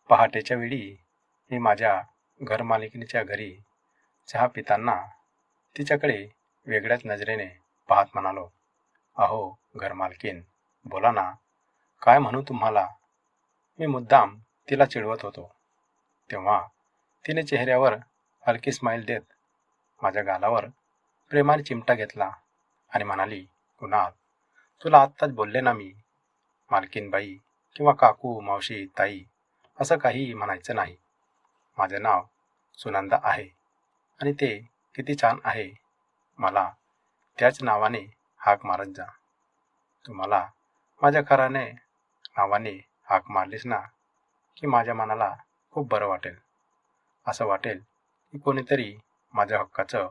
पहाटेच्या वेळी मी माझ्या घरमालकिनीच्या घरी चहा पिताना तिच्याकडे वेगळ्याच नजरेने पाहत म्हणालो, अहो घरमालकीन, बोला ना, काय म्हणू तुम्हाला. मी मुद्दाम तिला चिडवत होतो. तेव्हा तिने चेहऱ्यावर हलकी स्माईल देत माझ्या गालावर प्रेमाने चिमटा घेतला आणि म्हणाली, कुणाल, तुला आत्ताच बोलले ना मी, मालकीनबाई किंवा काकू, मावशी, ताई असं काही म्हणायचं नाही. माझे नाव सुनंदा आहे आणि ते किती छान आहे. मला त्याच नावाने हाक मारत जा. तुम्हाला माझ्या खऱ्याने नावाने हाक मारलीस ना की माझ्या मनाला खूप बरं वाटेल. असं वाटेल की कोणीतरी माझ्या हक्काचं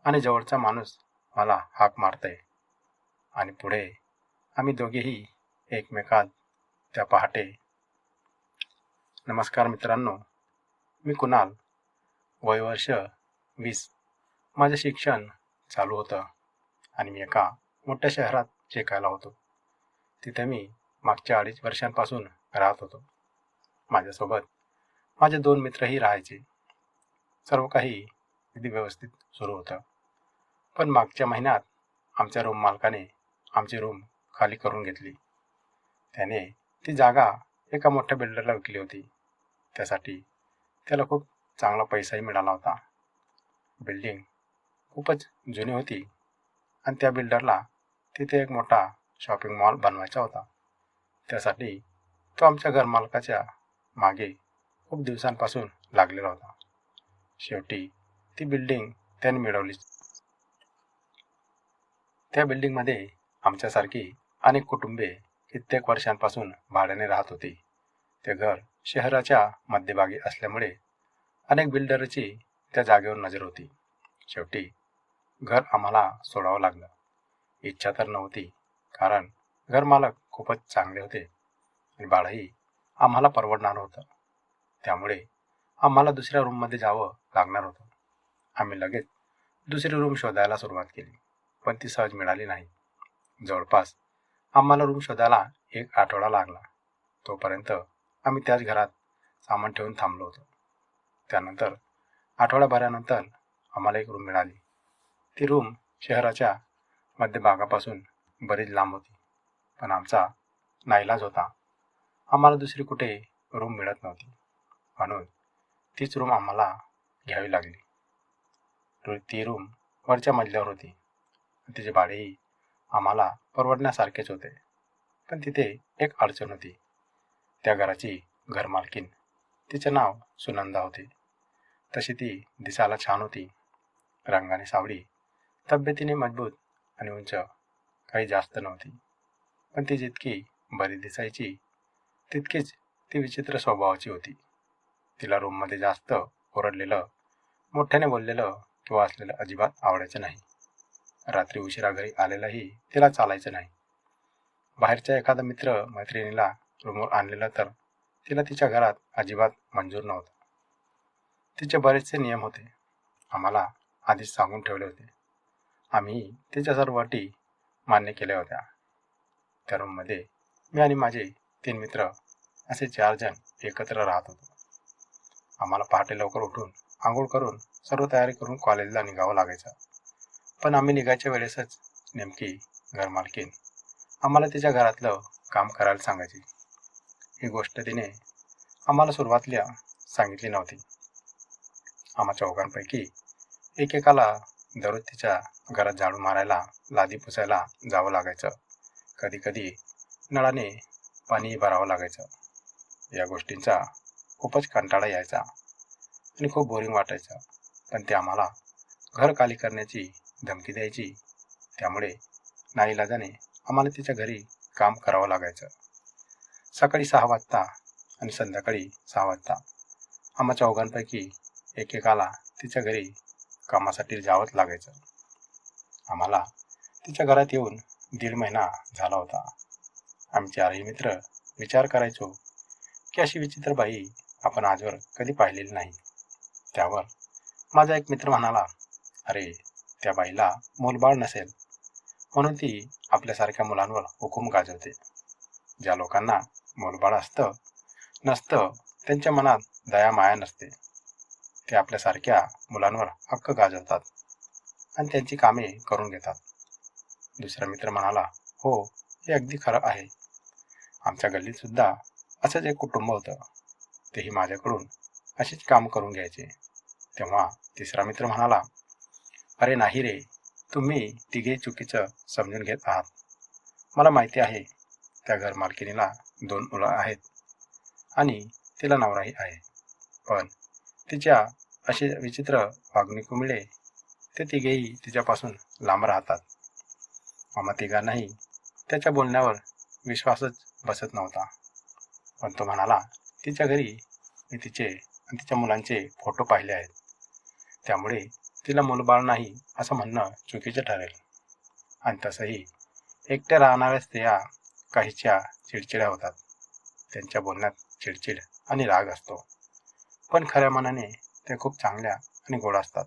आणि जवळचा माणूस मला हाक मारतंय. आणि पुढे आम्ही दोघेही एकमेकात त्या पहाटे. नमस्कार मित्रांनो, मी कुणाल, वय वर्ष 20. माझं शिक्षण चालू होतं आणि मी एका मोठ्या शहरात शिकायला होतो. तिथे मी मागच्या 2.5 वर्षांपासून राहत होतो. माझ्यासोबत माझे 2 मित्रही राहायचे. सर्व काही अगदी व्यवस्थित सुरू होतं. पण मागच्या महिन्यात आमच्या रूम मालकाने आमची रूम खाली करून घेतली. त्याने ती जागा एका मोठ्या बिल्डरला विकली होती. त्यासाठी त्याला खूप चांगला पैसाही मिळाला होता. बिल्डिंग खूपच जुनी होती आणि त्या बिल्डरला तिथे एक मोठा शॉपिंग मॉल बनवायचा होता. त्यासाठी तो आमच्या घरमालकाच्या मागे खूप दिवसांपासून लागलेला होता. शेवटी ती बिल्डिंग त्याने मिळवली. त्या बिल्डिंगमध्ये आमच्यासारखी अनेक कुटुंबे कित्येक वर्षांपासून भाड्याने राहत होती. ते घर शहराच्या मध्यभागी असल्यामुळे अनेक बिल्डरची त्या जागेवर नजर होती. शेवटी घर आम्हाला सोडावं लागलं. इच्छा तर नव्हती, कारण घरमालक खूपच चांगले होते आणि भाडंही आम्हाला परवडणार होतं. त्यामुळे आम्हाला दुसऱ्या रूममध्ये जावं लागणार होतं. आम्ही लगेच दुसरी रूम शोधायला सुरुवात केली, पण ती सहज मिळाली नाही. जवळपास आम्हाला रूम शोधायला 1 आठवडा लागला. तोपर्यंत आम्ही त्याच घरात सामान ठेवून थांबलो होतो. त्यानंतर आठवड्याभरानंतर आम्हाला एक रूम मिळाली. ती रूम शहराच्या मध्यभागापासून बरीच लांब होती, पण आमचा नाईलाज होता. आम्हाला दुसरी कुठे रूम मिळत नव्हती, म्हणून तीच रूम आम्हाला घ्यावी लागली. ती रूम वरच्या मजल्यावर होती. तिचे भाडेही आम्हाला परवडण्यासारखेच होते. पण तिथे एक अडचण होती. त्या घराची घरमालकीन, तिचे नाव सुनंदा होते. तशी ती दिसायला छान होती. रंगाने सावळी, तब्येतीने मजबूत आणि उंच काही जास्त नव्हती. पण ती जितकी बरी दिसायची तितकीच ती विचित्र स्वभावाची होती. तिला रूममध्ये जास्त ओरडलेलं, मोठ्याने बोललेलं किंवा असलेलं अजिबात आवडायचं नाही. रात्री उशिरा घरी आलेलाही तिला चालायचं नाही. बाहेरच्या एखादा मित्र मैत्रिणीला रूमवर आणलेलं तर तिला तिच्या घरात अजिबात मंजूर नव्हतं. तिचे बरेचसे नियम होते. आम्हाला आधीच सांगून ठेवले होते. आम्ही तिच्या सर्व अटी मान्य केल्या होत्या. त्या रूममध्ये मी आणि माझे 3 मित्र असे 4 जण एकत्र राहत होतो. आम्हाला पहाटे लवकर उठून आंघोळ करून सर्व तयारी करून कॉलेजला निघावं लागायचं. पण आम्ही निघायच्या वेळेसच नेमकी घरमालकीन आम्हाला तिच्या घरातलं काम करायला सांगायची. ही गोष्ट तिने आम्हाला सुरुवातीला सांगितली नव्हती. आम्हा चौघांपैकी एकेकाला दररोज तिच्या घरात झाडू मारायला, लादी पुसायला जावं लागायचं. कधी कधी नळाने पाणीही भरावं लागायचं. या गोष्टींचा खूपच कंटाळा यायचा आणि खूप बोरिंग वाटायचं. पण ते आम्हाला घर खाली करण्याची धमकी द्यायची. त्यामुळे नाईलाजाने आम्हाला तिच्या घरी काम करावं लागायचं. सकाळी 6 वाजता आणि संध्याकाळी 6 वाजता आम्हा चौघांपैकी एकेकाला तिच्या घरी कामासाठी जावंच लागायचं. आम्हाला तिच्या घरात येऊन 1.5 महिना झाला होता. आम्ही 4ही मित्र विचार करायचो की अशी विचित्र बाई आपण आजवर कधी पाहिलेली नाही. त्यावर माझा एक मित्र म्हणाला, अरे, त्या बाईला मूलबाळ नसेल म्हणून ती आपल्यासारख्या मुलांवर हुकूम गाजवते. ज्या लोकांना मूलबाळ असतं नसतं त्यांच्या मनात दया माया नसते. ते आपल्यासारख्या मुलांवर हक्क गाजवतात आणि त्यांची कामे करून घेतात. दुसरा मित्र म्हणाला, हो, हे अगदी खरं आहे. आमच्या गल्लीत सुद्धा असंच एक कुटुंब होतं. तेही माझ्याकडून अशीच काम करून घ्यायचे. तेव्हा तिसरा मित्र म्हणाला, अरे नाही रे, तुम्ही तिघे चुकीचं समजून घेत आहात. मला माहिती आहे, त्या घर मालकिनीला 2 मुलं आहेत आणि तिला नवराही आहे. पण तिच्या अशी विचित्र वागणुकीमुळे ते तिघेही तिच्यापासून लांब राहतात. आम्हा तिघांनाही त्याच्या बोलण्यावर विश्वासच बसत नव्हता. पण तो म्हणाला, तिच्या घरी मी तिचे आणि तिच्या मुलांचे फोटो पाहिले आहेत. त्यामुळे तिला मुलबाळ नाही असं म्हणणं चुकीचं ठरेल. आणि तसंही एकट्या राहणाऱ्या स्त्रिया काहीच्या चिडचिड्या होतात. त्यांच्या बोलण्यात चिडचिड आणि राग असतो. पण खऱ्या मनाने ते खूप चांगल्या आणि गोड असतात.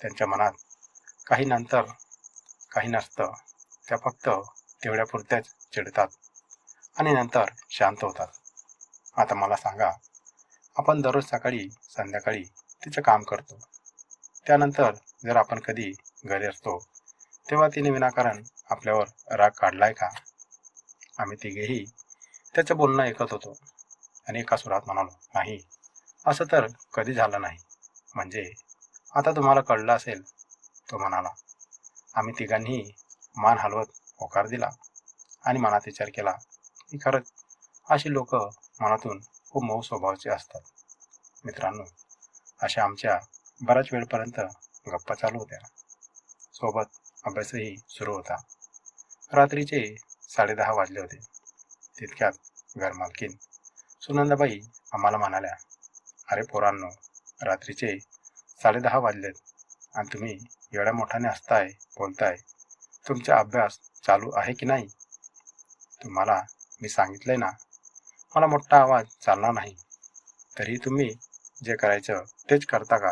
त्यांच्या मनात काही नंतर काही नसतं. त्या फक्त तेवढ्यापुरत्याच चिडतात आणि नंतर शांत होतात. आता मला सांगा, आपण दररोज सकाळी संध्याकाळी तिचं काम करतो. त्यानंतर जर आपण कधी घरी असतो तेव्हा तिने विनाकारण आपल्यावर राग काढलाय का? आम्ही तिघेही त्याचं बोलणं ऐकत होतो आणि एका सुरात म्हणालो, नाही, असं तर कधी झालं नाही. म्हणजे आता तुम्हाला कळलं असेल, तो म्हणाला. आम्ही तिघांनी मान हलवत होकार दिला आणि मनात विचार केला की खरंच अशी लोक मनातून खूप मऊ स्वभावाचे असतात. मित्रांनो, अशा आमच्या बऱ्याच वेळपर्यंत गप्पा चालू होत्या. सोबत अभ्यासही सुरू होता. रात्रीचे 10:30 वाजले होते. तितक्यात घरमालकीन सुनंदाबाई आम्हाला म्हणाल्या, अरे पोरांनो, रात्रीचे 10:30 वाजलेत आणि तुम्ही एवढ्या मोठ्याने हसताय, बोलताय. तुमचा अभ्यास चालू आहे की नाही? तुम्हाला मी सांगितलंय ना, मला मोठा आवाज चालणार नाही. तरी तुम्ही जे करायचं तेच करता का?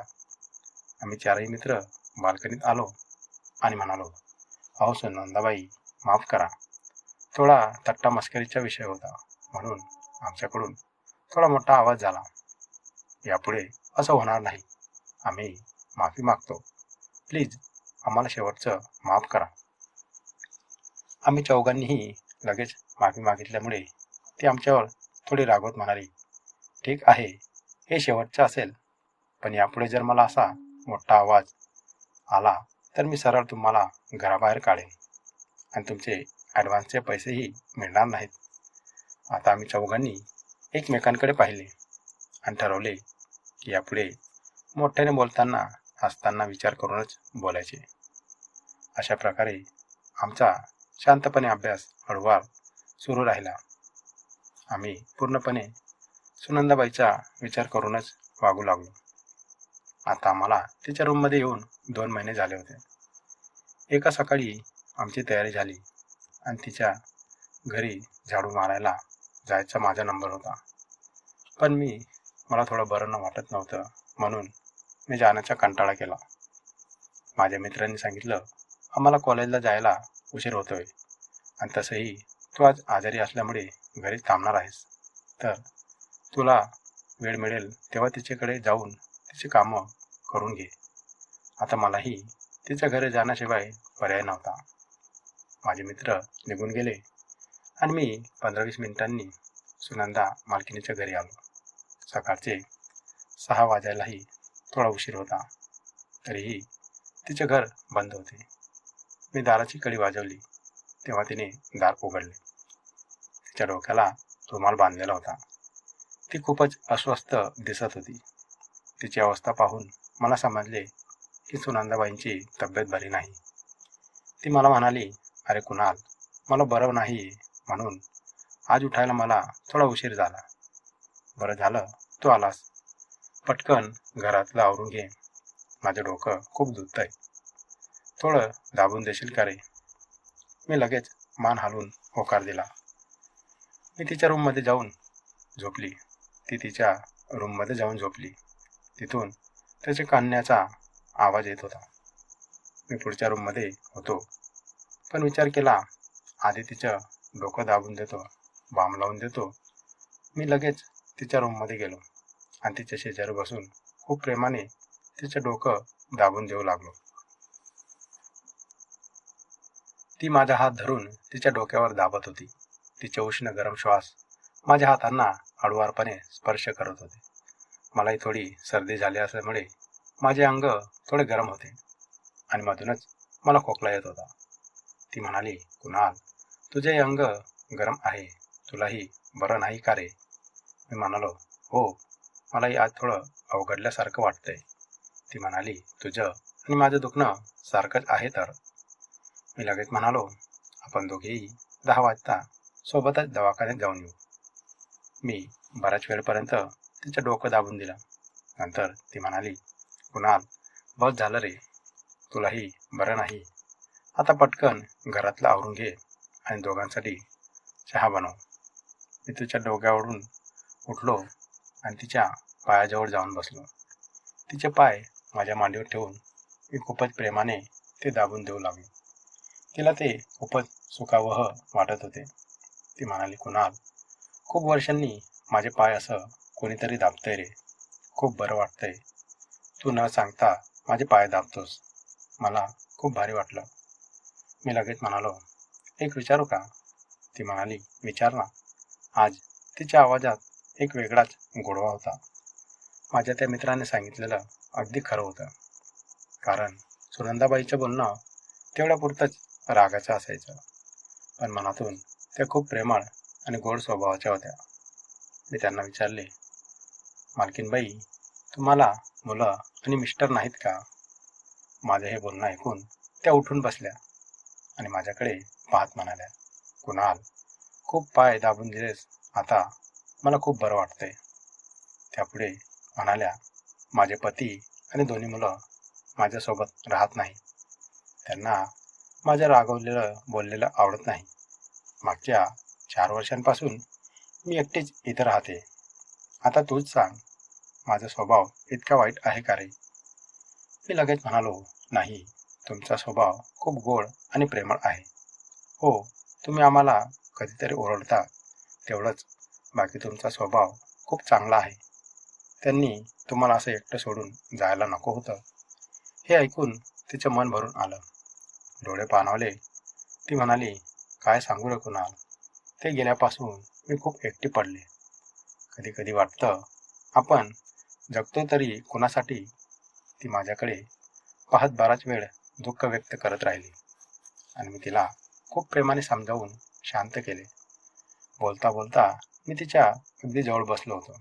आम्ही चारही मित्र बाल्कनीत आलो आणि म्हणालो, अहो सुनंदाबाई, माफ करा. थोडा थट्टा मस्करीचा विषय होता, म्हणून आमच्याकडून थोडा मोठा आवाज झाला. यापुढे असं होणार नाही. आम्ही माफी मागतो. प्लीज आम्हाला शेवटचं माफ करा. आम्ही चौघांनीही लगेच माफी मागितल्यामुळे ती आमच्यावर थोडी रागवत म्हणाली, ठीक आहे, हे शेवटचं असेल, पण यापुढे जर मला असा मोठा आवाज आला तर मी सरळ तुम्हाला घराबाहेर काढेन आणि तुमचे ॲडव्हान्सचे पैसेही मिळणार नाहीत. आता आम्ही चौघांनी एकमेकांकडे पाहिले आणि ठरवले की यापुढे मोठ्याने बोलताना हसताना विचार करूनच बोलायचे. अशा प्रकारे आमचा शांतपणे अभ्यास हळूवार सुरू राहिला. आम्ही पूर्णपणे सुनंदाबाईचा विचार करूनच वागू लागलो. आता आम्हाला तिच्या रूममध्ये येऊन 2 महिने झाले होते. एका सकाळी आमची तयारी झाली आणि तिच्या घरी झाडू मारायला जायचा माझा नंबर होता. पण मला थोडं बरं वाटत नव्हतं, म्हणून मी जाण्याचा कंटाळा केला. माझ्या मित्रांनी सांगितलं, आम्हाला कॉलेजला जायला उशीर होतोय आणि तसंही तू आज आजारी असल्यामुळे घरी थांबणार आहेस, तर तुला वेळ मिळेल तेव्हा तिच्याकडे जाऊन तिची कामं करून घे. आता मलाही तिच्या घरी जाण्याशिवाय पर्याय नव्हता. माझे मित्र निघून गेले आणि मी 15-20 मिनिटांनी सुनंदा मालकिनीच्या घरी आलो. सकाळचे 6 वाजायलाही थोडा उशीर होता, तरीही तिचे घर बंद होते. मी दाराची कडी वाजवली तेव्हा तिने दार उघडले. तिच्या डोक्याला रुमाल बांधलेला होता. ती खूपच अस्वस्थ दिसत होती. तिची अवस्था पाहून मला समजले की सुनंदाबाईंची तब्येत बरी नाही. ती मला म्हणाली, अरे कुणाल, मला बरं नाही म्हणून आज उठायला मला थोडा उशीर झाला. बरं झालं तू आलास. पटकन घरातलं आवरून घे. माझं डोकं खूप दुखतंय. थोडं दाबून देशील का रे? मी लगेच मान हलवून होकार दिला. मी तिच्या रूममध्ये जाऊन झोपली. ती तिच्या रूममध्ये जाऊन झोपली. तिथून त्याच्या कान्याचा आवाज येत होता. मी पुढच्या रूममध्ये होतो, पण विचार केला, आधी तिचं डोकं दाबून देतो, बाम लावून देतो. मी लगेच तिच्या रूममध्ये गेलो आणि तिच्या शेजारी बसून खूप प्रेमाने तिचं डोकं दाबून देऊ लागलो. ती माझा हात धरून तिच्या डोक्यावर दाबत होती. तिचे उष्ण गरम श्वास माझ्या हातांना हळुवारपणे स्पर्श करत होते. मलाही थोडी सर्दी झाली असल्यामुळे माझे अंग थोडे गरम होते आणि मधूनच मला खोकला येत होता. ती म्हणाली, कुणाल, तुझे अंग गरम आहे, तुलाही बरं नाही का रे? मी म्हणालो, हो, मलाही आज थोडं अवघडल्यासारखं वाटतंय. ती म्हणाली, तुझं आणि माझं दुखणं सारखंच आहे तर. मी लगेच म्हणालो, आपण दोघेही 10 वाजता सोबतच दवाखान्यात जाऊन येऊ. मी बऱ्याच वेळपर्यंत तिचं डोकं दाबून दिलं. नंतर ती म्हणाली, कुणाल, बस झालं रे, तुलाही बरं नाही. आता पटकन घरातलं आवरून घे आणि दोघांसाठी चहा बनव. मी तिच्या डोक्यावरून उठलो आणि तिच्या पायाजवळ जाऊन बसलो. तिचे पाय माझ्या मांडीवर ठेवून मी खूपच प्रेमाने ते दाबून देऊ लागलो. तिला ते खूपच सुखावह वाटत होते. ती म्हणाली, कुणाल, खूप वर्षांनी माझे पाय असं कोणीतरी दाबतंय रे. खूप बरं वाटतंय. तू न सांगता माझे पाय दाबतोस. मला खूप भारी वाटलं. मी लगेच म्हणालो, एक विचारू का? ती म्हणाली, विचार ना. आज तिच्या आवाजात एक वेगळाच गोडवा होता. माझ्या त्या मित्राने सांगितलेलं अगदी खरं होतं. कारण सुनंदाबाईचं बोलणं तेवढ्यापुरतंच रागाचं असायचं, पण मनातून त्या खूप प्रेमळ आणि गोड स्वभावाच्या होत्या. मी त्यांना विचारले, मालकीनबाई, तुम्हाला मुलं आणि मिस्टर नाहीत का? माझं हे बोलणं ऐकून त्या उठून बसल्या आणि माझ्याकडे पाहत म्हणाल्या, कुणाल, खूप पाय दाबून दिलेस, आता मला खूप बरं वाटतंय. त्यापुढे म्हणाल्या, माझे पती आणि दोन्ही मुलं माझ्यासोबत राहत नाही. त्यांना माझ्या रागवलेलं बोललेलं आवडत नाही. मागच्या 4 वर्षांपासून मी एकटीच इथं राहते. आता तूच सांग, माझा स्वभाव इतका वाईट आहे का रे? मी लगेच म्हणालो, नाही, तुमचा स्वभाव खूप गोड आणि प्रेमळ आहे. हो, तुम्ही आम्हाला कधीतरी ओरडता तेवढंच, बाकी तुमचा स्वभाव खूप चांगला आहे. त्यांनी तुम्हाला असं एकटं सोडून जायला नको होतं. हे ऐकून तिचं मन भरून आलं. डोळे पाणावले. ती म्हणाली, काय सांगू रे कुणाल, ते गेल्यापासून मी खूप एकटी पडले. कधी कधी वाटतं आपण जगतो तरी कुणासाठी? ती माझ्याकडे पाहत बराच वेळ दुःख व्यक्त करत राहिली आणि मी तिला खूप प्रेमाने समजावून शांत केले. बोलता बोलता मी तिच्या अगदी जवळ बसलो होतो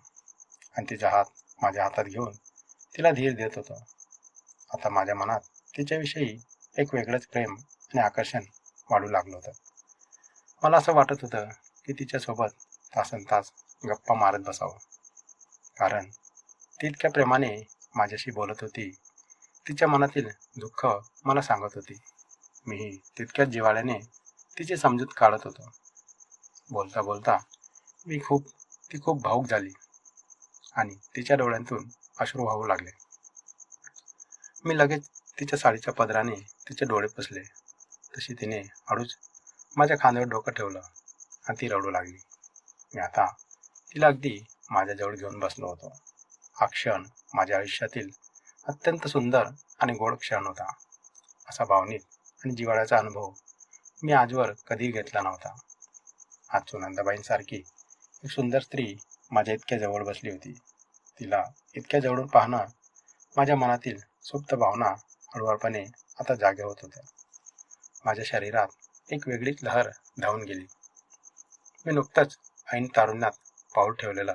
आणि तिचा हात माझ्या हातात घेऊन तिला धीर देत होतो. आता माझ्या मनात तिच्याविषयी एक वेगळंच प्रेम आणि आकर्षण वाढू लागलं होतं. मला असं वाटत होतं की तिच्यासोबत तासनतास गप्पा मारत बसावं, कारण ती इतक्या प्रेमाने माझ्याशी बोलत होती. तिच्या मनातील दुःख मला सांगत होती. मीही तितक्याच जिव्हाळ्याने तिची समजूत काढत होतो. बोलता बोलता ती खूप भावूक झाली आणि तिच्या डोळ्यांतून अश्रू वाहू लागले. मी लगेच तिच्या साडीच्या पदराने तिचे डोळे पुसले. तशी तिने हळूच माझ्या खांद्यावर डोकं ठेवलं आणि ती रडू लागली. मी आता तिला अगदी माझ्याजवळ घेऊन बसलो होतो. हा क्षण माझ्या आयुष्यातील अत्यंत सुंदर आणि गोड क्षण होता. असा भावनिक आणि जिव्हाळ्याचा अनुभव मी आजवर कधीही घेतला नव्हता. आज सुनंदाबाईंसारखी एक सुंदर स्त्री माझ्या इतक्या जवळ बसली होती. तिला इतक्या जवळून पाहणं माझ्या मनातील सुप्त भावना हळुवारपणे आता जागे होत होत्या. माझ्या शरीरात एक वेगळीच लहर धावून गेली. मी नुकताच ऐन तारुण्यात पाऊल ठेवलेला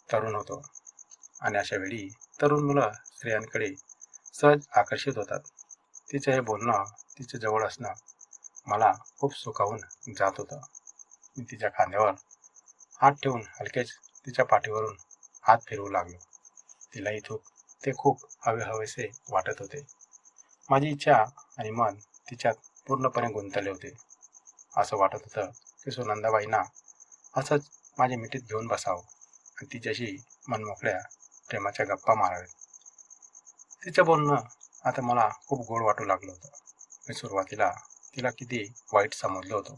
तरुण होतो आणि अशा वेळी तरुण मुलं स्त्रियांकडे सहज आकर्षित होतात. तिचं हे बोलणं, तिचं जवळ असणं मला खूप सुखावून जात होतं. मी तिच्या खांद्यावर हात ठेवून हलकेच तिच्या पाठीवरून हात फिरवू लागलो. तिलाही ते खूप हवेहवेसे वाटत होते. माझी इच्छा आणि मन तिच्यात पूर्णपणे गुंतले होते. असं वाटत होतं की सुनंदाबाईंना असंच माझ्या मिठीत घेऊन बसावं आणि तिच्याशी मनमोकळ्या प्रेमाच्या गप्पा माराव्यात. तिचं बोलणं आता मला खूप गोड वाटू लागलं होतं. मी सुरुवातीला तिला किती वाईट समजलं होतं,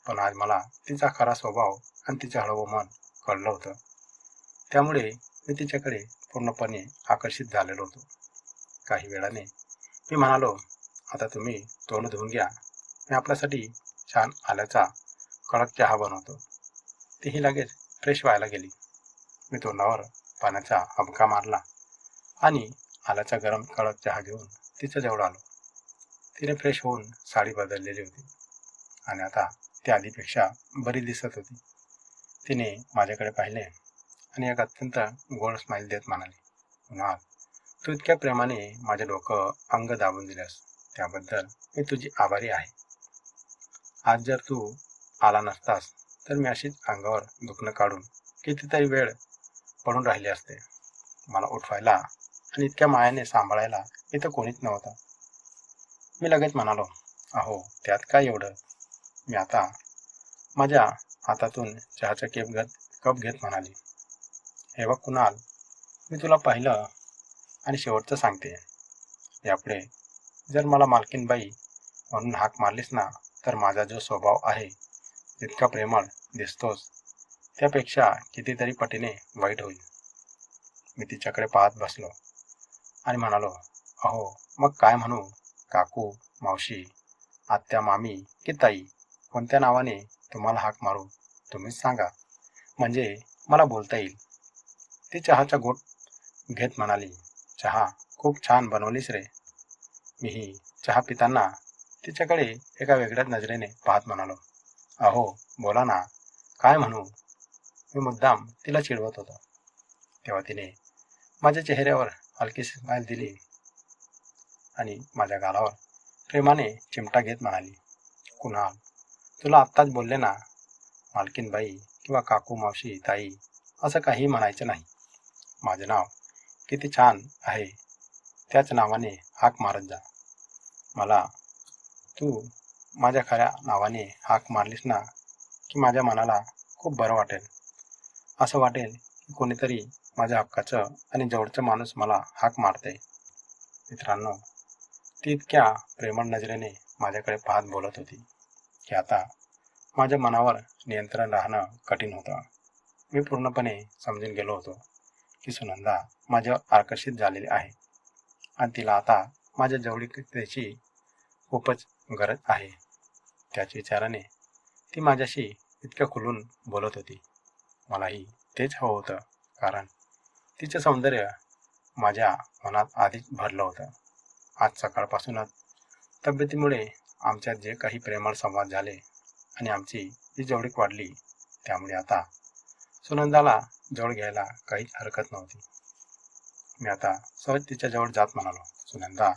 पण आज मला तिचा खरा स्वभाव आणि तिचं हळवं मन कळलं होतं. त्यामुळे मी तिच्याकडे पूर्णपणे आकर्षित झालेलो होतो. काही वेळाने मी म्हणालो, आता तुम्ही तोंड धुवून घ्या, मी आपल्यासाठी छान आल्याचा कडक चहा बनवतो. तीही लगेच फ्रेश व्हायला गेली. मी तोंडावर पाण्याचा हबका मारला आणि आल्याचा गरम कडक चहा घेऊन तिच्या जवळ आलो. तिने फ्रेश होऊन साडी बदललेली होती आणि आता ती आधीपेक्षा बरी दिसत होती. तिने माझ्याकडे पाहिले आणि एक अत्यंत गोड स्माईल देत म्हणाली, कुणाल, तू इतक्या प्रेमाने माझे डोकं अंग दाबून दिल्यास त्याबद्दल मी तुझी आभारी आहे. आज जर तू आला नसतास तर मी अशीच अंगावर दुखणं काढून कितीतरी वेळ पडून राहिले असते. मला उठवायला आणि इतक्या मायाने सांभाळायला इथं कोणीच नव्हतं. मी लगेच म्हणालो, अहो त्यात काय एवढं. मी आता माझ्या हातातून चहाचा कप घेत म्हणाली, हे बघ कुणाल, मी तुला पाहिलं आणि शेवटचं सांगते, यापुढे जर मला मालकीनबाई म्हणून हाक मारलीस ना तर माझा जो स्वभाव आहे, जितका प्रेमळ दिसतोस त्यापेक्षा कितीतरी पटीने वाईट होईल. मी तिच्याकडे पाहत बसलो आणि म्हणालो, अहो मग काय म्हणू, काकू, मावशी, आत्या, मामी की ताई, कोणत्या नावाने तुम्हाला हाक मारू तुम्हीच सांगा, म्हणजे मला बोलता येईल. ती चहाचा घोट घेत म्हणाली, चहा खूप छान बनवलीस रे. मीही चहा पिताना तिच्याकडे एका वेगळ्याच नजरेने पाहत म्हणालो, अहो बोला ना, काय म्हणू. मी मुद्दाम तिला चिडवत होतो. तेव्हा तिने माझ्या चेहऱ्यावर हलकी स्माईल दिली आणि माझ्या गालावर प्रेमाने चिमटा घेत म्हणाली, कुणाल, तुला आत्ताच बोलले ना, मालकीनबाई किंवा काकू, मावशी, ताई असं काही म्हणायचं नाही. माझं नाव किती छान आहे त्याच नावाने हाक मारत जा. मला तू माझ्या खऱ्या नावाने हाक मारलीस ना की माझ्या मनाला खूप बरं वाटेल. असं वाटेल की कोणीतरी माझ्या हक्काचं आणि जवळचं माणूस मला हाक मारते. मित्रांनो, ती इतक्या प्रेमळ नजरेने माझ्याकडे पाहत बोलत होती की आता माझ्या मनावर नियंत्रण राहणं कठीण होतं. मी पूर्णपणे समजून गेलो होतो की सुनंदा माझ्यावर आकर्षित झालेली आहे आणि तिला आता माझ्या जवळीकतेची खूपच गरज आहे. त्याच विचाराने ती माझ्याशी इतक्या खुलून बोलत होती. मलाही तेच हवं होतं, कारण तिचं सौंदर्य माझ्या मनात आधीच भरलं होतं. आज सकाळपासूनच तब्येतीमुळे आमच्यात जे काही प्रेमळ संवाद झाले आणि आमची जी जवळीक वाढली, त्यामुळे आता सुनंदाला जवळ घ्यायला काहीच हरकत नव्हती. मी आता सहज तिच्या जवळ जात म्हणालो, सुनंदा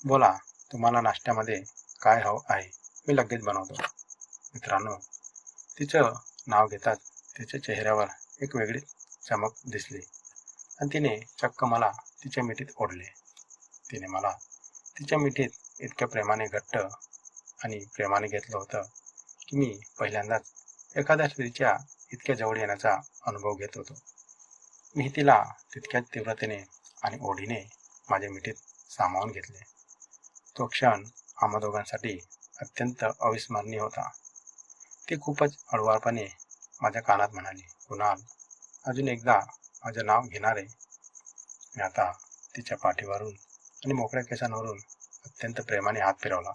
बोला, तुम्हाला नाश्त्यामध्ये काय हवं आहे, मी लगेच बनवतो. मित्रांनो, तिचं नाव घेताच तिच्या चेहऱ्यावर एक वेगळी चमक दिसली आणि तिने चक्क मला तिच्या मिठीत ओढले. तिने मला तिच्या मिठीत इतक्या प्रेमाने घट्ट आणि प्रेमाने घेतलं होतं की मी पहिल्यांदाच एखाद्या स्त्रीच्या इतक्या जवळ येण्याचा अनुभव घेत होतो. मी तिला तितक्याच तीव्रतेने आणि ओढीने माझ्या मिठीत सामावून घेतले. तो क्षण आम्हा दोघांसाठी अत्यंत अविस्मरणीय होता. ती खूपच हळुवारपणे माझ्या कानात म्हणाली, कुणाल, अजून एकदा माझं नाव घेणार आहे. मी आता तिच्या पाठीवरून आणि मोकळ्या केसांवरून अत्यंत प्रेमाने हात फिरवला.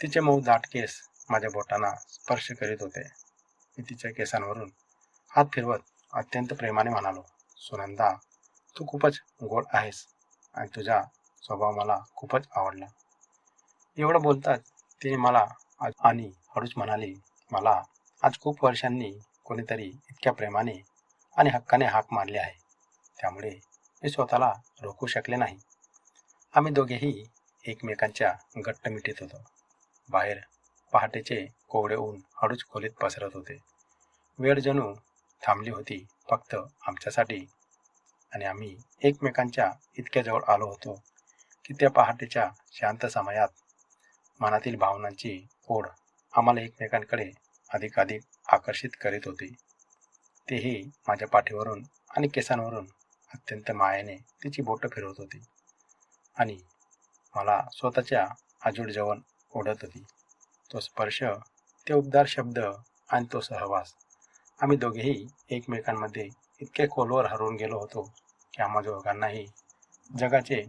तिचे मऊ दाट केस माझ्या बोटांना स्पर्श करीत होते. मी तिच्या केसांवरून हात फिरवत अत्यंत प्रेमाने म्हणालो, सुनंदा, तू खूपच गोड आहेस आणि तुझा स्वभाव मला खूपच आवडला. एवढं बोलताच तिने मला आणि हळूच म्हणाली, मला आज खूप वर्षांनी कोणीतरी इतक्या प्रेमाने आणि हक्काने हाक मारली आहे. त्यामुळे मी स्वतःला रोखू शकले नाही. आम्ही दोघेही एकमेकांच्या घट्ट मिठीत होतो. बाहेर पहाटेचे कोवळे ऊन हळूच खोलीत पसरत होते. वेळ जणू थांबली होती फक्त आमच्यासाठी आणि आम्ही एकमेकांच्या इतक्या जवळ आलो होतो की त्या पहाटेच्या शांत समयात मनातील भावनांची ओढ आम्हाला एकमेकांकडे अधिकाधिक आकर्षित करीत होती. तेही माझ्या पाठीवरून आणि केसांवरून अत्यंत मायेने तिची बोटं फिरवत होती आणि मला स्वतःच्या आजूड जवळ ओढत होती. तो स्पर्श, ते उबदार शब्द आणि तो सहवास, आम्ही दोघेही एकमेकांमध्ये इतके खोलवर हरवून गेलो होतो की आम्हा दोघांनाही जगाचे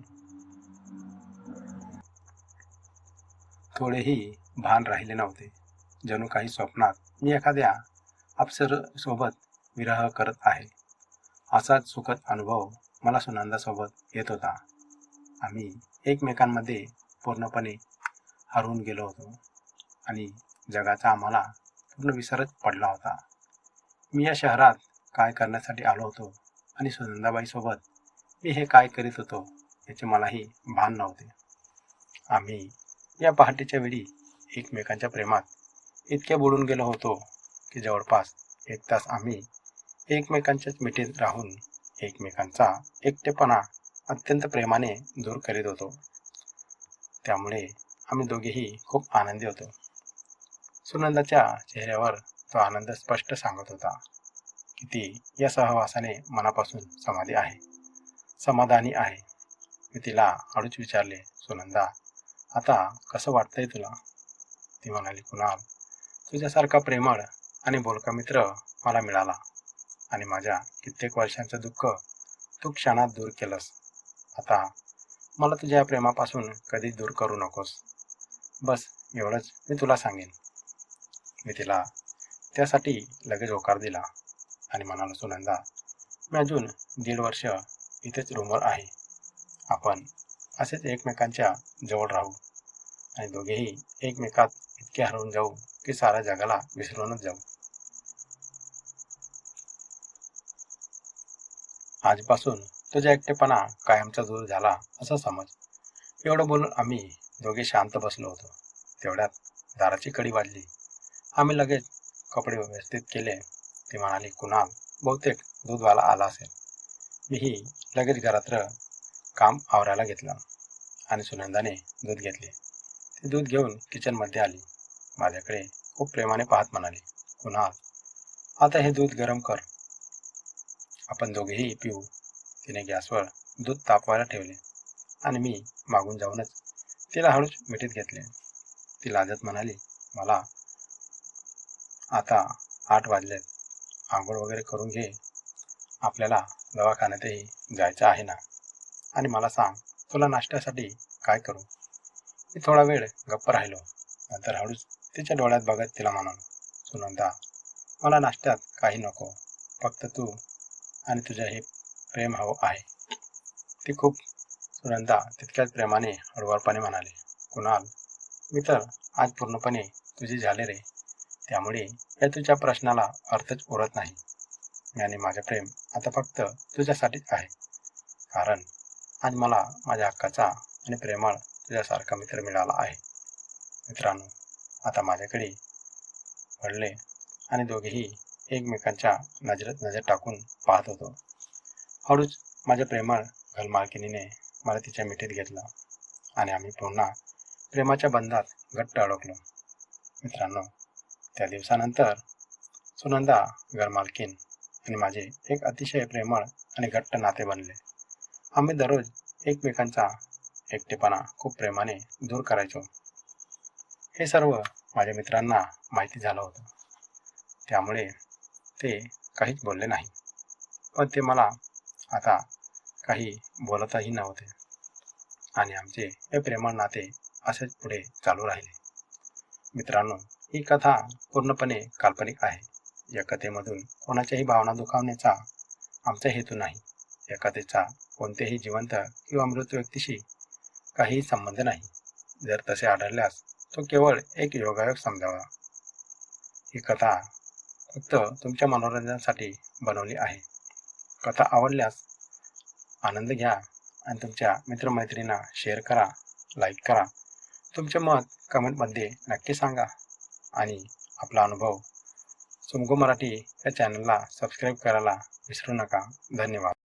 थोडेही भान राहिले नव्हते. जणू काही स्वप्नात मी एखाद्या अप्सरेसोबत विरह करत आहे. असाच सुखद अनुभव मला सुनंदासोबत येत होता. आम्ही एकमेकांमध्ये पूर्णपणे हरवून गेलो होतो आणि जगाचा आम्हाला पूर्ण विसरच पडला होता. मी या शहरात काय करण्यासाठी आलो होतो आणि सुनंदाबाईसोबत मी हे काय करीत होतो याचे मलाही भान नव्हते. आम्ही या पहाटेच्या वेळी एकमेकांच्या प्रेमात इतके बुडून गेलो होतो की जवळपास 1 तास आम्ही एकमेकांच्याच मिठीत राहून एकमेकांचा एकटेपणा अत्यंत प्रेमाने दूर करीत होतो. त्यामुळे आम्ही दोघेही खूप आनंदी होतो. सुनंदाच्या चेहऱ्यावर तो आनंद स्पष्ट सांगत होता की ती या सहवासाने मनापासून समाधानी आहे. मी तिला हळूच विचारले, सुनंदा, आता कसं वाटतंय तुला? ती म्हणाली, कुणाल, तुझ्यासारखा प्रेमळ आणि बोलका मित्र मला मिळाला आणि माझ्या कित्येक वर्षांचं दुःख तू क्षणात दूर केलंस. आता मला तुझ्या प्रेमापासून कधी दूर करू नकोस. बस एवढंच मी तुला सांगेन. मी तिला त्यासाठी लगेच होकार दिला आणि म्हणालो, सुनंदा, मी अजून 1.5 वर्ष इथेच रूमवर आहे. आपण असेच एकमेकांच्या जवळ राहू आणि दोघेही एकमेकात इतके हरवून जाऊ की साऱ्या जगाला विसरूनच जाऊ. आजपासून तुझा एकटेपणा कायमचा दूर झाला असं समज. एवढं बोलून आम्ही दोघे शांत बसलो होतो. तेवढ्यात दाराची कडी वाजली. आम्ही लगेच कपडे व्यवस्थित केले. ती म्हणाली, कुणाल, बहुतेक दूधवाला आला असेल. मीही लगेच घरातलं काम आवरायला घेतलं आणि सुनंदाने दूध घेतले. ती दूध घेऊन किचनमध्ये आली. माझ्याकडे खूप प्रेमाने पाहत म्हणाली, कुणाल, आता हे दूध गरम कर, आपण दोघेही पिऊ. तिने गॅसवर दूध तापवायला ठेवले आणि मी मागून जाऊनच तिला हळूच मिठीत घेतले. ती लाजत म्हणाली, मला आता 8 वाजलेत, आंघोळ वगैरे करून घे, आपल्याला दवाखान्यातही जायचं आहे ना. आणि मला सांग, तुला नाश्त्यासाठी काय करू? मी थोडा वेळ गप्प राहिलो. नंतर हळूच तिच्या डोळ्यात बघत तिला म्हणालो, सुनंदा, मला नाश्त्यात काही नको, फक्त तू आणि तुझं हे प्रेम हवं आहे. ती खूप सुनंदा तितक्याच प्रेमाने हळुवारपणे म्हणाली, कुणाल, मी तर आज पूर्णपणे तुझी झाले रे. त्यामुळे या तुझ्या प्रश्नाला अर्थच उरत नाही. मी आणि माझं प्रेम आता फक्त तुझ्यासाठीच आहे. कारण आज मला माझ्या हक्काचा आणि प्रेमळ तुझ्यासारखा मित्र मिळाला आहे. मित्रांनो, आता माझ्याकडे वळले आणि दोघेही एकमेकांच्या नजरेत नजर टाकून पाहत होतो. हळूच माझ्या प्रेमळ घरमालकिनीने मला तिच्या मिठीत घेतलं आणि आम्ही पुन्हा प्रेमाच्या बंधात घट्ट अडकलो. मित्रांनो, त्या दिवसानंतर सुनंदा घरमालकीन आणि माझे एक अतिशय प्रेमळ आणि घट्ट नाते बनले. आम्ही दररोज एकमेकांचा एकटेपणा खूप प्रेमाने दूर करायचो. हे सर्व माझ्या मित्रांना माहिती झालं होतं. त्यामुळे ते काहीच बोलले नाही. पण ते मला आता काही बोलतही नव्हते आणि आमचे हे प्रेमळ नाते असेच पुढे चालू राहिले. मित्रांनो, ही कथा पूर्णपणे काल्पनिक आहे. या कथेमधून कोणाच्याही भावना दुखावण्याचा आमचा हेतू नाही. या कथेचा कोणत्याही जिवंत किंवा मृत व्यक्तीशी काहीही संबंध नाही. जर तसे आढळल्यास तो केवळ एक योगायोग समजावा. ही कथा फक्त तुमच्या मनोरंजनासाठी बनवली आहे. कथा आवडल्यास आनंद घ्या आणि तुमच्या मित्रमैत्रिणींना शेअर करा, लाईक करा. तुमचे मत कमेंटमध्ये नक्की सांगा आणि आपला अनुभव सुमगो मराठी या चॅनलला सबस्क्राईब करायला विसरू नका. धन्यवाद.